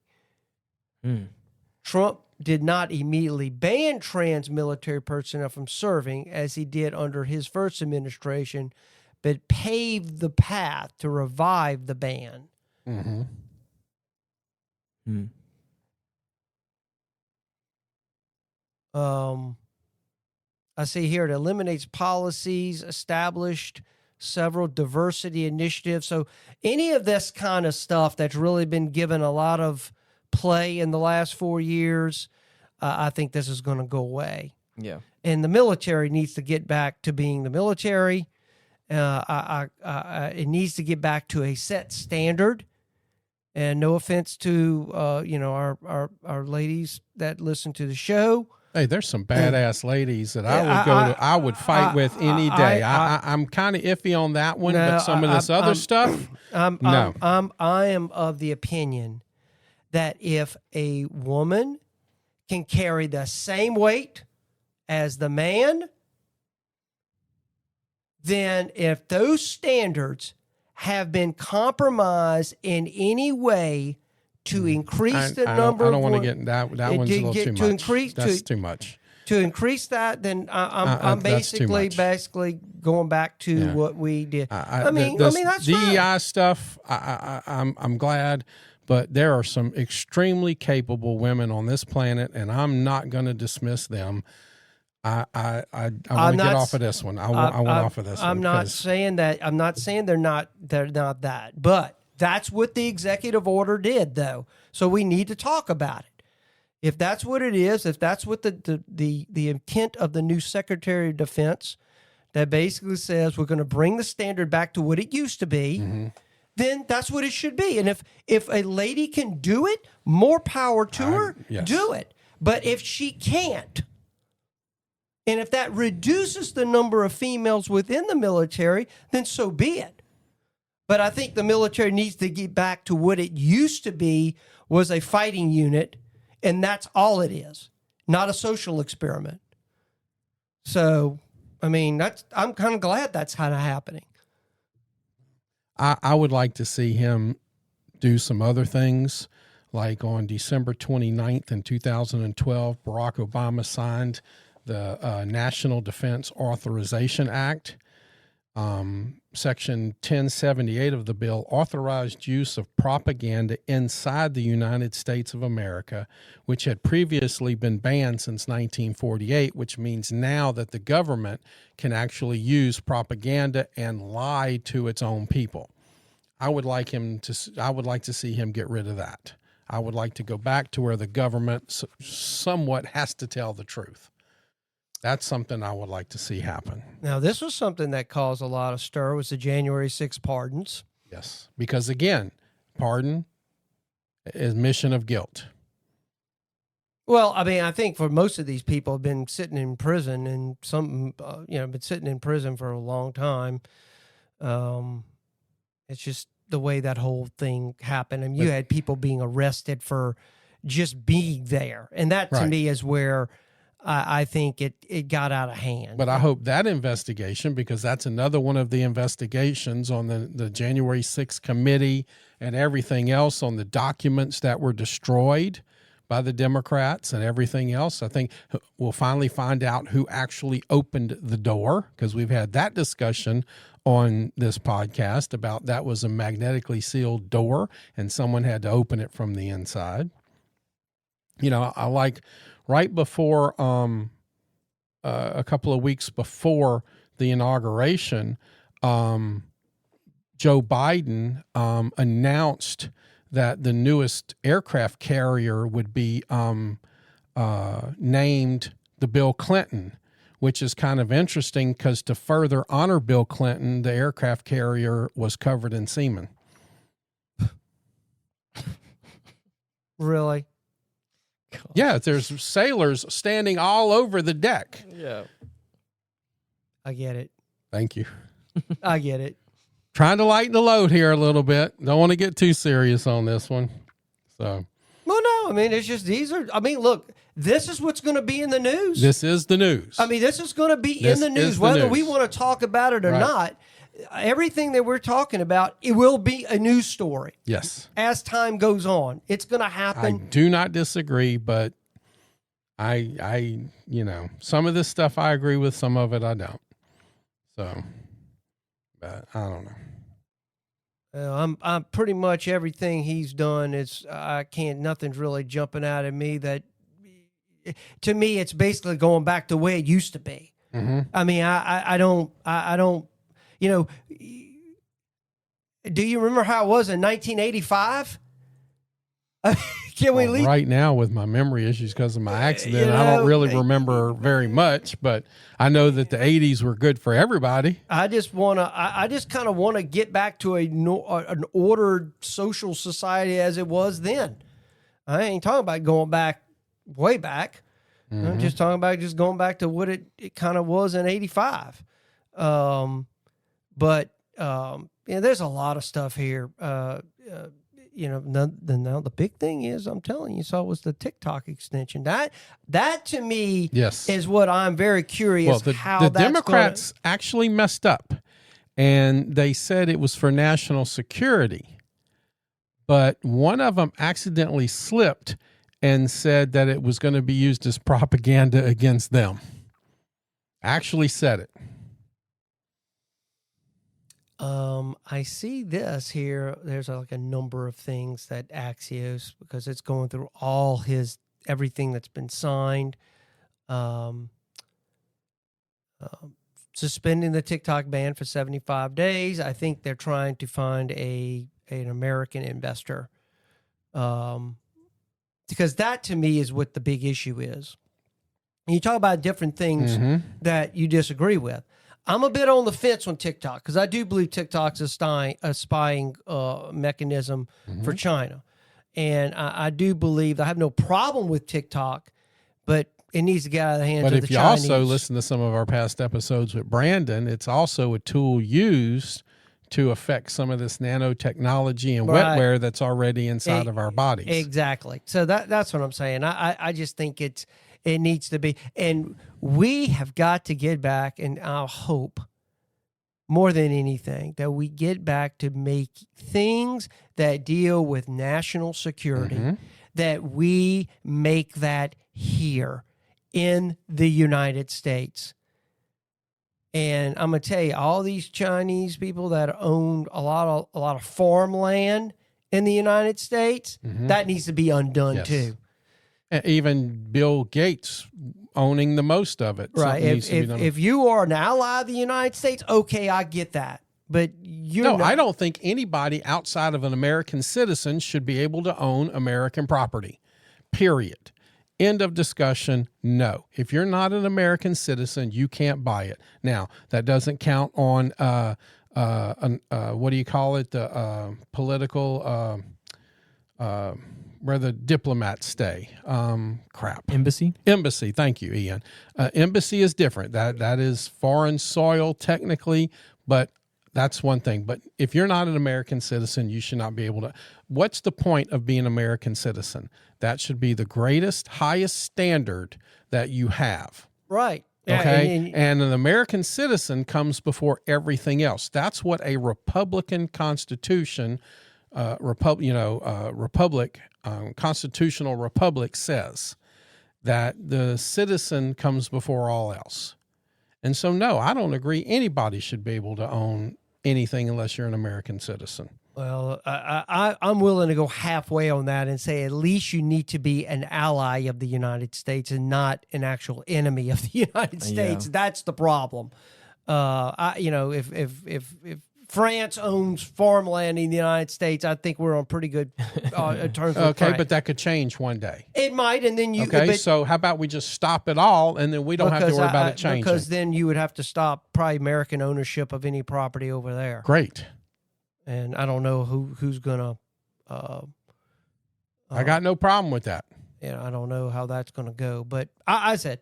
Trump did not immediately ban trans military personnel from serving as he did under his first administration, but paved the path to revive the ban. I see here it eliminates policies established, several diversity initiatives. So any of this kind of stuff that's really been given a lot of play in the last 4 years, I think this is going to go away. Yeah. And the military needs to get back to being the military. It needs to get back to a set standard. And no offense to our ladies that listen to the show. Hey, there's some badass ladies that I would fight with any day. I'm kind of iffy on that one, but some of this other stuff, no. I am of the opinion that if a woman can carry the same weight as the man, then if those standards have been compromised in any way to increase the number. I don't want to get that. That one's a little too much. That's too much. To increase that, then I'm basically going back to what we did. I mean that's DEI fine. stuff. I'm glad, but there are some extremely capable women on this planet, and I'm not going to dismiss them. I want to get off of this one. I want off of this one. I'm not saying that. I'm not saying they're not that, but. That's what the executive order did, though. So we need to talk about it. If that's what it is, if that's what the intent of the new Secretary of Defense, that basically says we're going to bring the standard back to what it used to be, then that's what it should be. And if a lady can do it, more power to her, do it. But if she can't, and if that reduces the number of females within the military, then so be it. But I think the military needs to get back to what it used to be, was a fighting unit, and that's all it is, not a social experiment. So, I mean, I'm kind of glad that's kind of happening. I would like to see him do some other things, like on December 29th in 2012, Barack Obama signed the National Defense Authorization Act. Section 1078 of the bill authorized use of propaganda inside the United States of America, which had previously been banned since 1948, which means now that the government can actually use propaganda and lie to its own people. I would like to see him get rid of that. I would like to go back to where the government somewhat has to tell the truth. That's something I would like to see happen. Now, this was something that caused a lot of stir, was the January 6 pardons. Yes, because again, pardon is admission of guilt. Well, I mean, I think for most of these people have been sitting in prison, and some, been sitting in prison for a long time. It's just the way that whole thing happened. I mean, you had people being arrested for just being there, and that to me is where I think it got out of hand. But I hope that investigation, because that's another one of the investigations on the January 6th committee and everything else on the documents that were destroyed by the Democrats and everything else. I think we'll finally find out who actually opened the door, because we've had that discussion on this podcast about that was a magnetically sealed door and someone had to open it from the inside. You know, I like right before a couple of weeks before the inauguration, Joe Biden announced that the newest aircraft carrier would be named the Bill Clinton, which is kind of interesting because to further honor Bill Clinton, the aircraft carrier was covered in semen. Really? Gosh. Yeah, there's sailors standing all over the deck. Yeah. I get it. Thank you. I get it. Trying to lighten the load here a little bit. Don't want to get too serious on this one. So, well, no, I mean, it's just look, this is what's going to be in the news. This is the news. I mean, this is going to be in the news, whether we want to talk about it or not. Everything that we're talking about, it will be a news story. Yes. As time goes on, it's going to happen. I do not disagree, but I, you know, some of this stuff I agree with, some of it I don't. So, but I don't know. I'm pretty much everything he's done is nothing's really jumping out at me. That to me, it's basically going back to the way it used to be. Mm-hmm. I mean, I don't. You know, do you remember how it was in 1985? Can we leave? Right now, with my memory issues because of my accident, I don't really remember very much, but I know that the 80s were good for everybody. I just kind of want to get back to an ordered social society as it was then. I ain't talking about going back way back. Mm-hmm. I'm just talking about just going back to what it kind of was in 85. But there's a lot of stuff here. Now the big thing is, I'm telling you, so it was the TikTok extension. That to me, yes, is what I'm very curious. Well, how the Democrats actually messed up, and they said it was for national security, but one of them accidentally slipped and said that it was going to be used as propaganda against them. Actually said it. I see this here. There's like a number of things that Axios, because it's going through all everything that's been signed. Suspending the TikTok ban for 75 days. I think they're trying to find an American investor. Because that to me is what the big issue is. And you talk about different things that you disagree with. I'm a bit on the fence on TikTok because I do believe TikTok's a spying mechanism for China. And I do believe, I have no problem with TikTok, but it needs to get out of the hands of the Chinese. But if you also listen to some of our past episodes with Brandon, it's also a tool used to affect some of this nanotechnology and wetware that's already inside of our bodies. Exactly. So that's what I'm saying. I just think it needs to be. And we have got to get back, and I hope more than anything that we get back to make things that deal with national security, that we make that here in the United States. And I'm going to tell you, all these Chinese people that own a lot of farmland in the United States, that needs to be undone too. Even Bill Gates owning the most of it. Right. If you are an ally of the United States, okay, I get that. But I don't think anybody outside of an American citizen should be able to own American property. Period. End of discussion. No. If you're not an American citizen, you can't buy it. Now, that doesn't count on what do you call it? The political where the diplomats stay. Embassy? Embassy. Thank you, Ian. Embassy is different. That is foreign soil technically, but that's one thing. But if you're not an American citizen, you should not be able to. What's the point of being an American citizen? That should be the greatest, highest standard that you have. Right. Okay. And an American citizen comes before everything else. That's what a Republican Constitution constitutional republic says that the citizen comes before all else. And so, no, I don't agree anybody should be able to own anything unless you're an American citizen. Well, I'm willing to go halfway on that and say at least you need to be an ally of the United States and not an actual enemy of the United States. That's the problem. If France owns farmland in the United States, I think we're on pretty good terms. Okay, but that could change one day. It might, and then you. Okay, so how about we just stop it all, and then we don't have to worry about it changing? Because then you would have to stop probably American ownership of any property over there. Great. And I don't know who's gonna. I got no problem with that. I don't know how that's gonna go, but I said,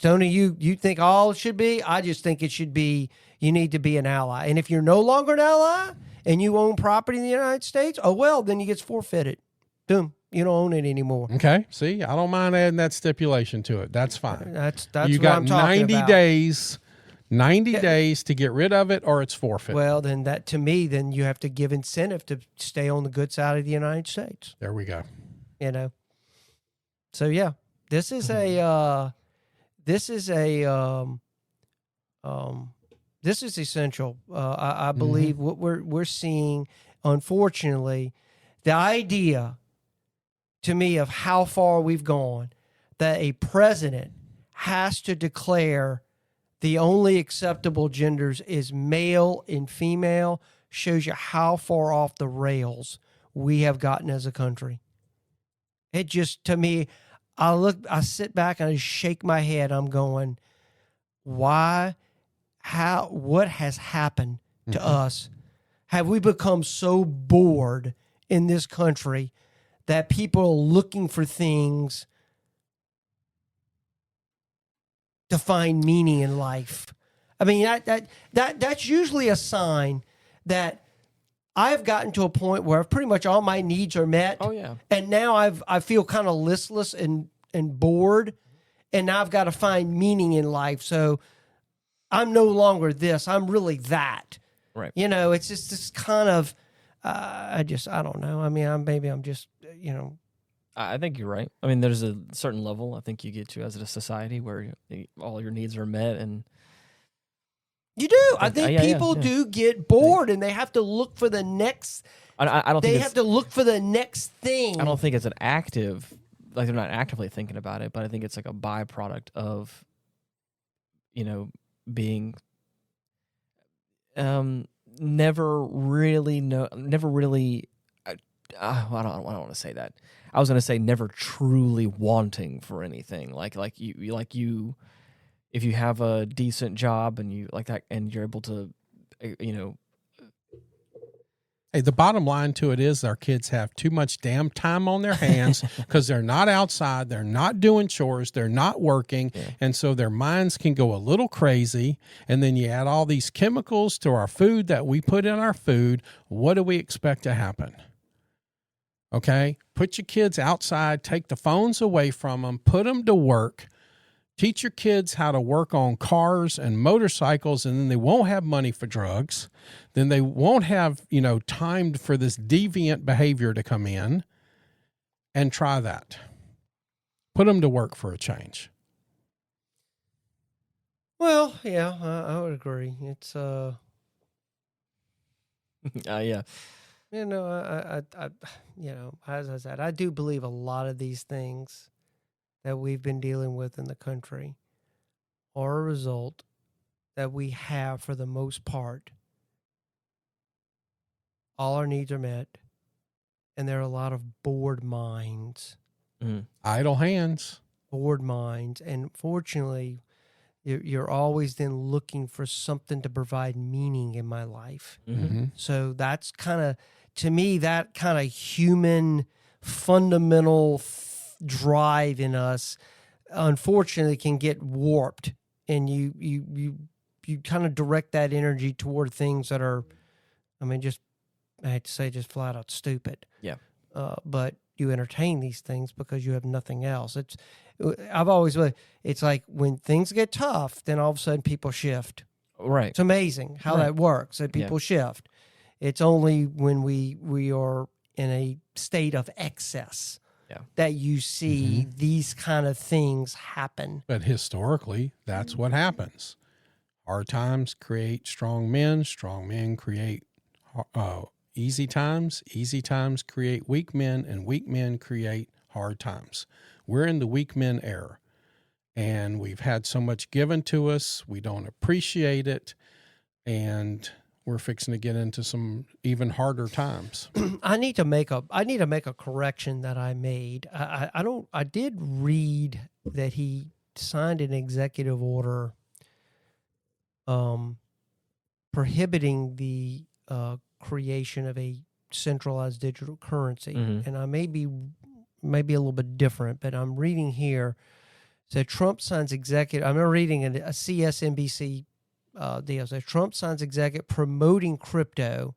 Tony, you think all it should be? I just think it should be you need to be an ally, and if you're no longer an ally and you own property in the United States, oh well, then you get forfeited. Boom, you don't own it anymore. Okay, see, I don't mind adding that stipulation to it. That's fine. That's you what got I'm talking 90 about. days. 90 days to get rid of it, or it's forfeit. Well, then that to me, then you have to give incentive to stay on the good side of the United States. There we go. So yeah, this is essential. I believe what we're seeing, unfortunately, the idea to me of how far we've gone, that a president has to declare the only acceptable genders is male and female, shows you how far off the rails we have gotten as a country. It just, to me, I sit back and I just shake my head. I'm going, what has happened to us? Have we become so bored in this country that people are looking for things to find meaning in life? I mean, that's usually a sign that I've gotten to a point where pretty much all my needs are met. Oh yeah. And now I feel kind of listless and bored, and now I've got to find meaning in life. So I'm no longer this. I'm really that. Right. It's just this kind of I don't know. I mean, I'm just I think you're right. I mean, there's a certain level I think you get to as a society where all your needs are met, and you do. I think people do get bored, and they have to look for the next. I don't. They have to look for the next thing. I don't think it's an active, like they're not actively thinking about it, but I think it's like a byproduct of, being, never really. I don't want to say that. I was going to say never truly wanting for anything. Like you, if you have a decent job and you like that, and you're able to, Hey, the bottom line to it is our kids have too much damn time on their hands because they're not outside, they're not doing chores, they're not working, and so their minds can go a little crazy. And then you add all these chemicals to our food that we put in our food. What do we expect to happen? Okay, put your kids outside, take the phones away from them, put them to work, teach your kids how to work on cars and motorcycles, and then they won't have money for drugs. Then they won't have, time for this deviant behavior to come in, and try that. Put them to work for a change. Well, yeah, I would agree. It's, yeah. As I said, I do believe a lot of these things that we've been dealing with in the country are a result that we have, for the most part, all our needs are met, and there are a lot of bored minds. Idle hands. Bored minds. And fortunately, you're always then looking for something to provide meaning in my life. Mm-hmm. So that's kind of, to me, that kind of human fundamental drive in us, unfortunately, can get warped, and you kind of direct that energy toward things that are, I hate to say, just flat out stupid. Yeah. But you entertain these things because you have nothing else. It's like when things get tough, then all of a sudden people shift. Right. It's amazing how that works, that people shift. It's only when we are in a state of excess that you see these kind of things happen. But historically, that's what happens. Hard times create strong men create easy times create weak men, and weak men create hard times. We're in the weak men era, and we've had so much given to us, we don't appreciate it, and we're fixing to get into some even harder times. I need to make a correction that I made. I did read that he signed an executive order prohibiting the creation of a centralized digital currency. And I may be a little bit different, but I'm reading here. So Trump signs executive. I'm reading a CSNBC deal. So Trump signs executive promoting crypto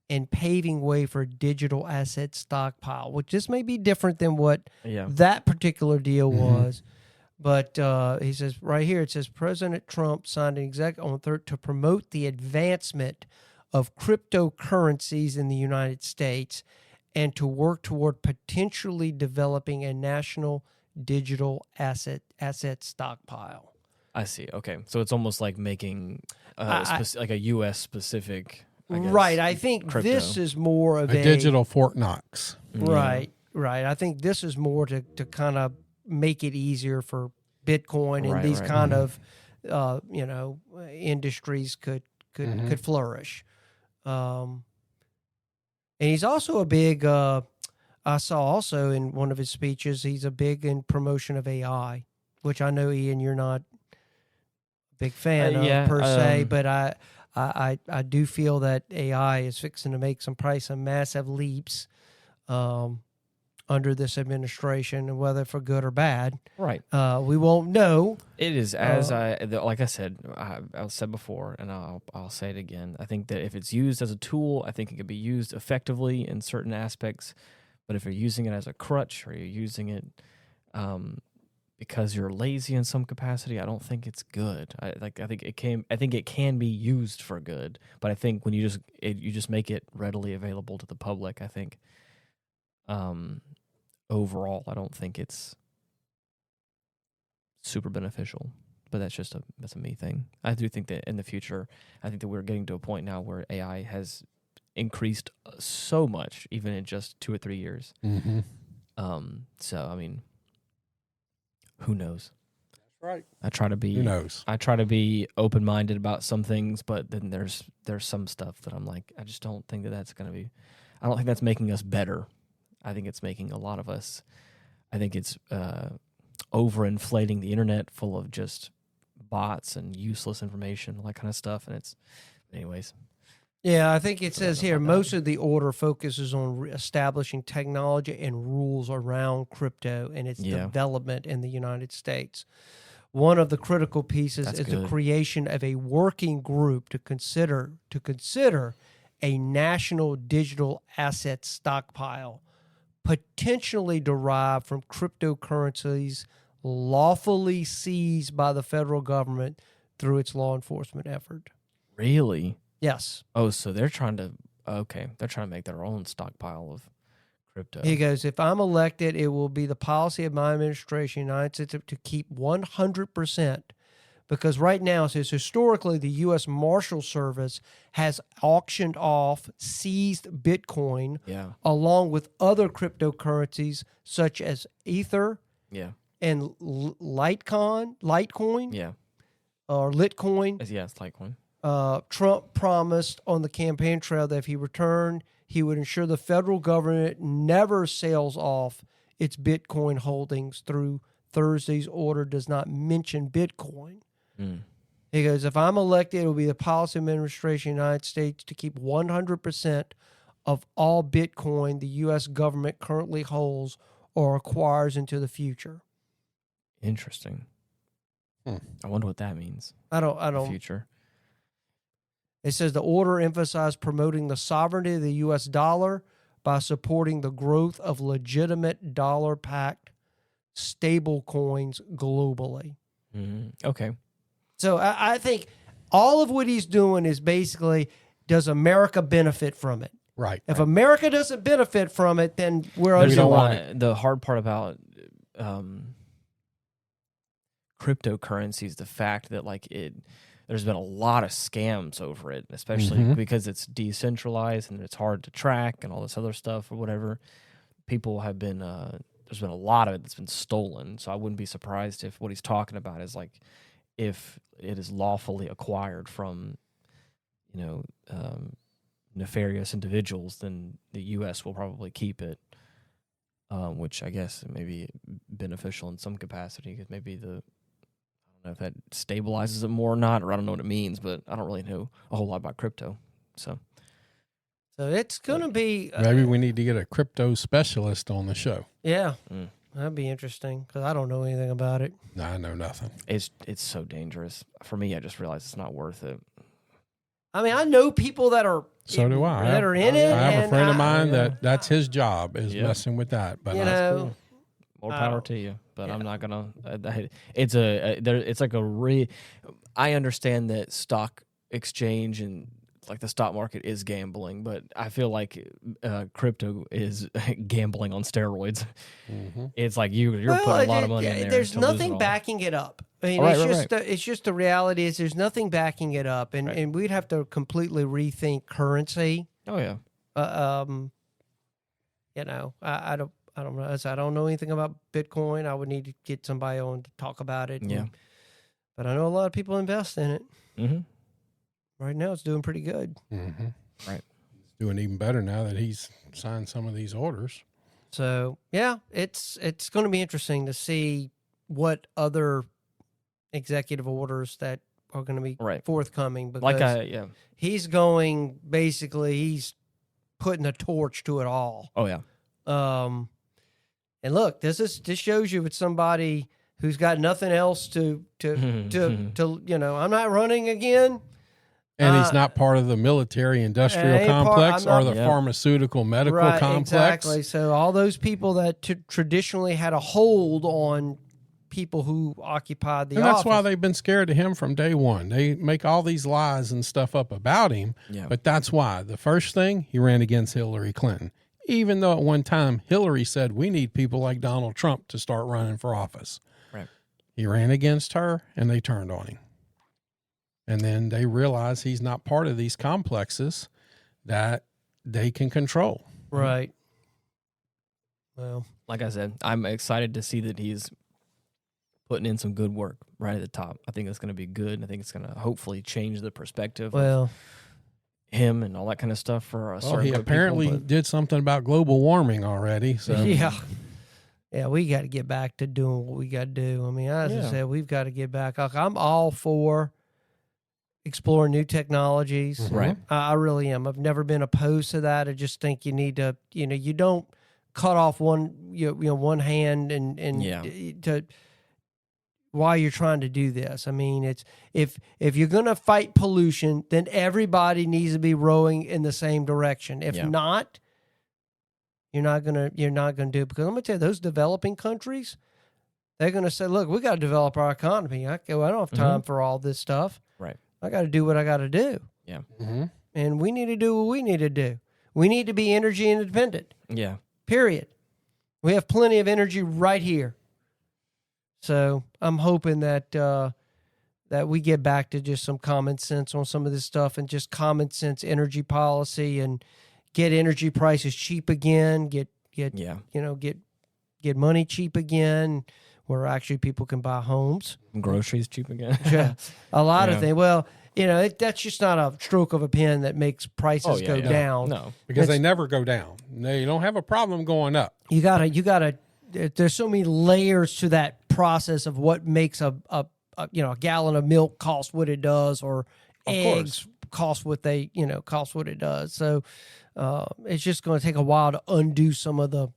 and paving way for digital asset stockpile, which this may be different than what that particular deal was. But he says right here, it says President Trump signed an executive on to promote the advancement of cryptocurrencies in the United States and to work toward potentially developing a national digital asset stockpile. I see. Okay. So it's almost like making like a U.S. specific, I guess, right. I think crypto. this is more of a digital Fort Knox. Right. I think this is more to kind of make it easier for Bitcoin and these kind of industries could flourish. And he's also a big. I saw also in one of his speeches, he's a big in promotion of AI, which I know, Ian, you're not a big fan of per se, but I do feel that AI is fixing to make some massive leaps under this administration, and whether for good or bad, right? We won't know. It is as like I said, I said before, and I'll say it again. I think that if it's used as a tool, I think it could be used effectively in certain aspects. But if you're using it as a crutch, or you're using it because you're lazy in some capacity, I don't think it's good. I think it can be used for good, but I think when you just make it readily available to the public, I think overall I don't think it's super beneficial. But that's a me thing. I do think that in the future, I think that we're getting to a point now where AI has increased so much, even in just 2 or 3 years. So I mean, who knows? That's right. I try to be. Who knows? I try to be open-minded about some things, but then there's some stuff that I'm like, I just don't think that's going to be. I don't think that's making us better. I think it's making a lot of us. I think it's overinflating the internet full of just bots and useless information, all that kind of stuff. And it's, anyways. Yeah, I think it says here, most of the order focuses on establishing technology and rules around crypto and its development in the United States. One of the critical pieces is the creation of a working group to consider a national digital asset stockpile, potentially derived from cryptocurrencies lawfully seized by the federal government through its law enforcement effort. Really? Yes. Oh, so they're trying to make their own stockpile of crypto. He goes, if I'm elected, it will be the policy of my administration, United States, to keep 100%, because right now, it says historically, the U.S. Marshal Service has auctioned off seized Bitcoin along with other cryptocurrencies such as Ether and Litecoin. Or Litcoin. Yeah, it's Litecoin. Trump promised on the campaign trail that if he returned, he would ensure the federal government never sells off its Bitcoin holdings through Thursday's order does not mention Bitcoin. He goes, if I'm elected, it will be the policy of administration of the United States to keep 100% of all Bitcoin the U.S. government currently holds or acquires into the future. Interesting. I wonder what that means. I don't. Future. It says the order emphasized promoting the sovereignty of the U.S. dollar by supporting the growth of legitimate dollar-backed stable coins globally. Okay. So I think all of what he's doing is basically does America benefit from it? Right. If America doesn't benefit from it, then we're There's don't a want lot. The hard part about cryptocurrency is the fact that there's been a lot of scams over it, especially because it's decentralized and it's hard to track and all this other stuff or whatever. People have been there's been a lot of it that's been stolen. So I wouldn't be surprised if what he's talking about is like if it is lawfully acquired from, nefarious individuals, then the U.S. will probably keep it, which I guess may be beneficial in some capacity because maybe I don't know if that stabilizes it more or not, or I don't know what it means, but I don't really know a whole lot about crypto. So it's going to be... maybe we need to get a crypto specialist on the show. Yeah, that'd be interesting because I don't know anything about it. No, I know nothing. It's so dangerous. For me, I just realized it's not worth it. I mean, I know people that are So do I. That are in it. I have a friend of mine Yeah. that's his job is messing with that. But More power to you, but I'm not gonna. It's like I understand that stock exchange and like the stock market is gambling, but I feel like crypto is gambling on steroids. It's like you're putting a lot of money in there. There's to lose it nothing all. backing it up. I mean, it's just the reality is there's nothing backing it up, and we'd have to completely rethink currency. Oh yeah. I don't know. I don't know anything about Bitcoin. I would need to get somebody on to talk about it. Yeah. But I know a lot of people invest in it. Mm-hmm. Right now, it's doing pretty good. Mm-hmm. Right. It's doing even better now that he's signed some of these orders. So yeah, it's going to be interesting to see what other executive orders that are going to be forthcoming. Because he's he's putting a torch to it all. Oh yeah. And look, this shows you it's somebody who's got nothing else to I'm not running again. And he's not part of the military-industrial complex or the pharmaceutical medical complex. Exactly. So all those people that traditionally had a hold on people who occupied the office. And that's why they've been scared of him from day one. They make all these lies and stuff up about him, but that's why. The first thing, he ran against Hillary Clinton. Even though at one time Hillary said, we need people like Donald Trump to start running for office. Right. He ran against her, and they turned on him. And then they realize he's not part of these complexes that they can control. Right. Well, like I said, I'm excited to see that he's putting in some good work right at the top. I think it's going to be good. I think it's going to hopefully change the perspective of him and all that kind of stuff for a certain he apparently did something about global warming already. So yeah, we got to get back to doing what we got to do. I mean, as I said, we've got to get back. I'm all for exploring new technologies. Right. I really am. I've never been opposed to that. I just think you need to, you don't cut off one hand and to while you're trying to do this. I mean, it's if you're going to fight pollution, then everybody needs to be rowing in the same direction. If not, you're not going to do it, because I'm going to tell you, those developing countries, they're going to say, look, we got to develop our economy. I don't have time for all this stuff. Right. I got to do what I got to do. Yeah. Mm-hmm. And we need to do what we need to do. We need to be energy independent. Yeah. Period. We have plenty of energy right here. So I'm hoping that that we get back to just some common sense on some of this stuff, and just common sense energy policy, and get energy prices cheap again. Get money cheap again, where actually people can buy homes. Groceries cheap again. A lot of things. Well, that's just not a stroke of a pen that makes prices go down. No, because they never go down. They don't have a problem going up. You gotta. There's so many layers to that process of what makes a gallon of milk cost what it does, or eggs cost what it does. So it's just going to take a while to undo some of the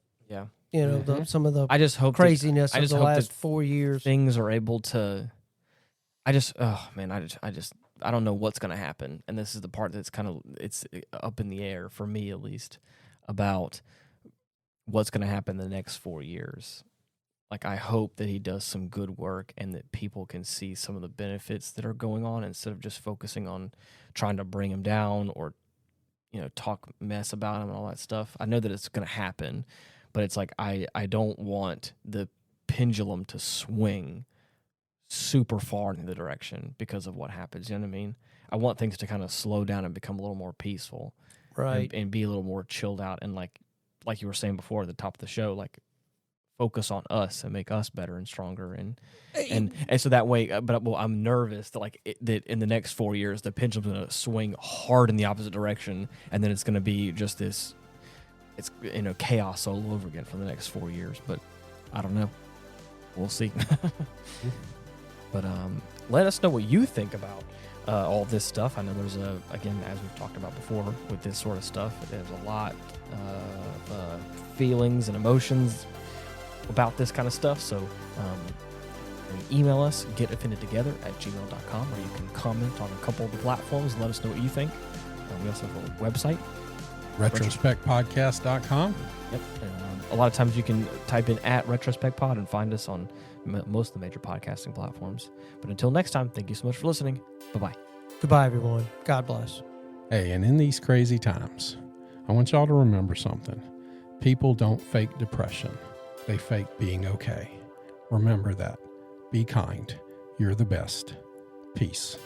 some of the I just hope craziness of the last 4 years. Things are able to. I don't know what's going to happen, and this is the part that's it's up in the air for me, at least, about what's going to happen in the next 4 years. like, I hope that he does some good work and that people can see some of the benefits that are going on instead of just focusing on trying to bring him down or, talk mess about him and all that stuff. I know that it's going to happen, but it's like, I don't want the pendulum to swing super far in the direction because of what happens. You know what I mean? I want things to kind of slow down and become a little more peaceful, right? And be a little more chilled out. And like you were saying before at the top of the show, like, focus on us and make us better and stronger, and so that way. But I'm nervous that that in the next 4 years the pendulum's going to swing hard in the opposite direction, and then it's going to be just this, it's chaos all over again for the next 4 years. But I don't know. We'll see. But let us know what you think about all this stuff. I know there's again, as we've talked about before, with this sort of stuff, there's a lot of feelings and emotions about this kind of stuff. So email us, getoffendedtogether@gmail.com, or you can comment on a couple of the platforms and let us know what you think. We also have a website, retrospectpodcast.com. Yep. A lot of times you can type in @retrospectpod and find us on most of the major podcasting platforms. But until next time, thank you so much for listening. Bye-bye. Goodbye, everyone. God bless. Hey, and in these crazy times, I want y'all to remember something. People don't fake depression. They fake being okay. Remember that. Be kind. You're the best. Peace.